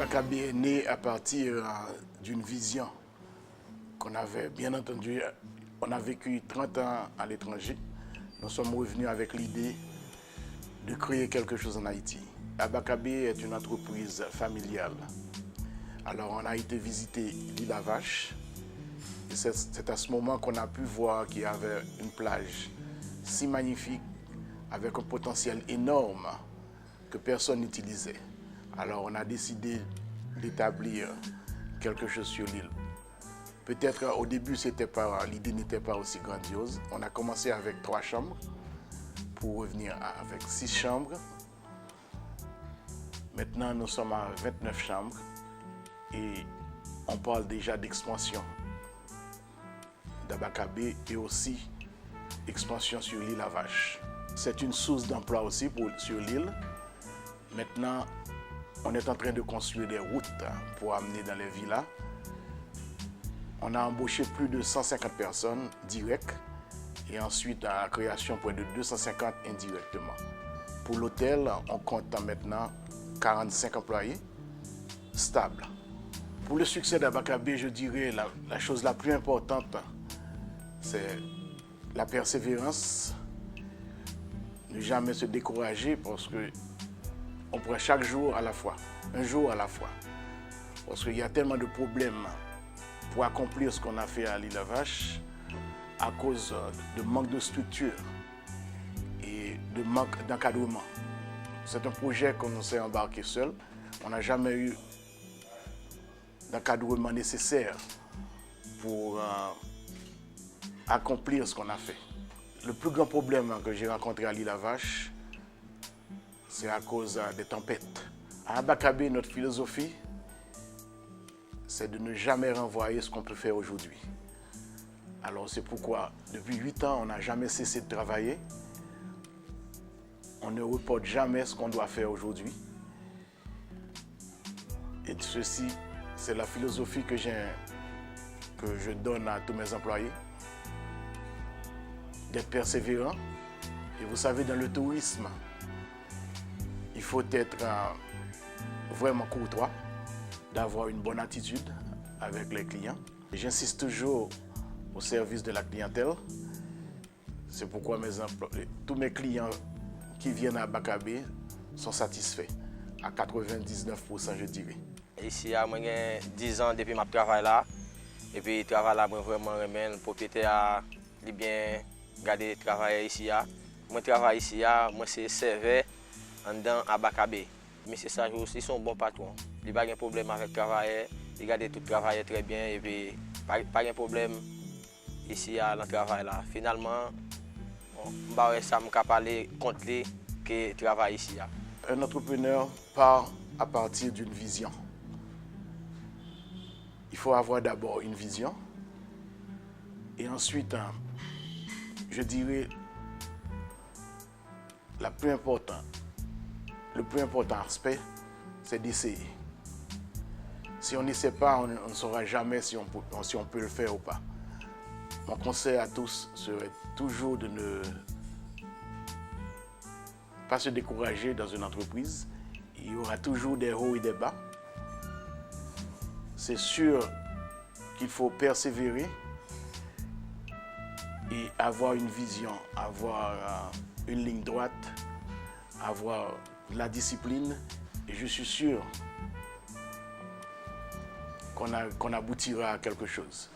Abakabe est né à partir d'une vision qu'on avait, bien entendu, on a vécu 30 ans à l'étranger. Nous sommes revenus avec l'idée de créer quelque chose en Haïti. Abakabe est une entreprise familiale. Alors on a été visiter l'île à Vache. C'est à ce moment qu'on a pu voir qu'il y avait une plage si magnifique, avec un potentiel énorme que personne n'utilisait. Alors on a décidé d'établir quelque chose sur l'île. Peut-être au début, l'idée n'était pas aussi grandiose. On a commencé avec 3 chambres pour revenir avec 6 chambres. Maintenant, nous sommes à 29 chambres et on parle déjà d'expansion d'Abakabe et aussi expansion sur l'île à Vache. C'est une source d'emploi aussi sur l'île. Maintenant, on est en train de construire des routes pour amener dans les villas. On a embauché plus de 150 personnes directes et ensuite la création près de 250 indirectement. Pour l'hôtel, on compte maintenant 45 employés stables. Pour le succès d'Abakabe, je dirais la chose la plus importante, c'est la persévérance, ne jamais se décourager parce qu'on prend chaque jour à la fois, un jour à la fois. Parce qu'il y a tellement de problèmes pour accomplir ce qu'on a fait à l'île à Vache à cause de manque de structure et de manque d'encadrement. C'est un projet qu'on s'est embarqué seul. On n'a jamais eu d'encadrement nécessaire pour accomplir ce qu'on a fait. Le plus grand problème que j'ai rencontré à l'île à Vache, c'est à cause des tempêtes. À Abakabe, notre philosophie, c'est de ne jamais renvoyer ce qu'on peut faire aujourd'hui. Alors c'est pourquoi, depuis 8 ans, on n'a jamais cessé de travailler. On ne reporte jamais ce qu'on doit faire aujourd'hui. Et ceci, c'est la philosophie que je donne à tous mes employés. D'être persévérant. Et vous savez, dans le tourisme, il faut être vraiment courtois, d'avoir une bonne attitude avec les clients. J'insiste toujours au service de la clientèle. C'est pourquoi tous mes clients qui viennent à Abakabe sont satisfaits, à 99% je dirais. Ici, j'ai 10 ans depuis que je travaille là. Et puis, le travail là, vraiment, le propriétaire a bien gardé le travail ici. Moi, je travaille ici, moi, c'est serveur dans Abakabe. Mais c'est ça aussi, ils sont bons patrons. Il n'y a pas de problème avec le travail, ils gardent tout le travail très bien et puis pas de problème ici dans le travail là. Finalement, ça me parler contre lui que travaille ici. Un entrepreneur part à partir d'une vision. Il faut avoir d'abord une vision et ensuite, je dirais, le plus important aspect, c'est d'essayer. Si on n'essaie pas, on ne saura jamais si on peut le faire ou pas. Mon conseil à tous serait toujours de ne pas se décourager dans une entreprise. Il y aura toujours des hauts et des bas. C'est sûr qu'il faut persévérer et avoir une vision, avoir une ligne droite, avoir de la discipline. Et je suis sûr qu'on aboutira à quelque chose.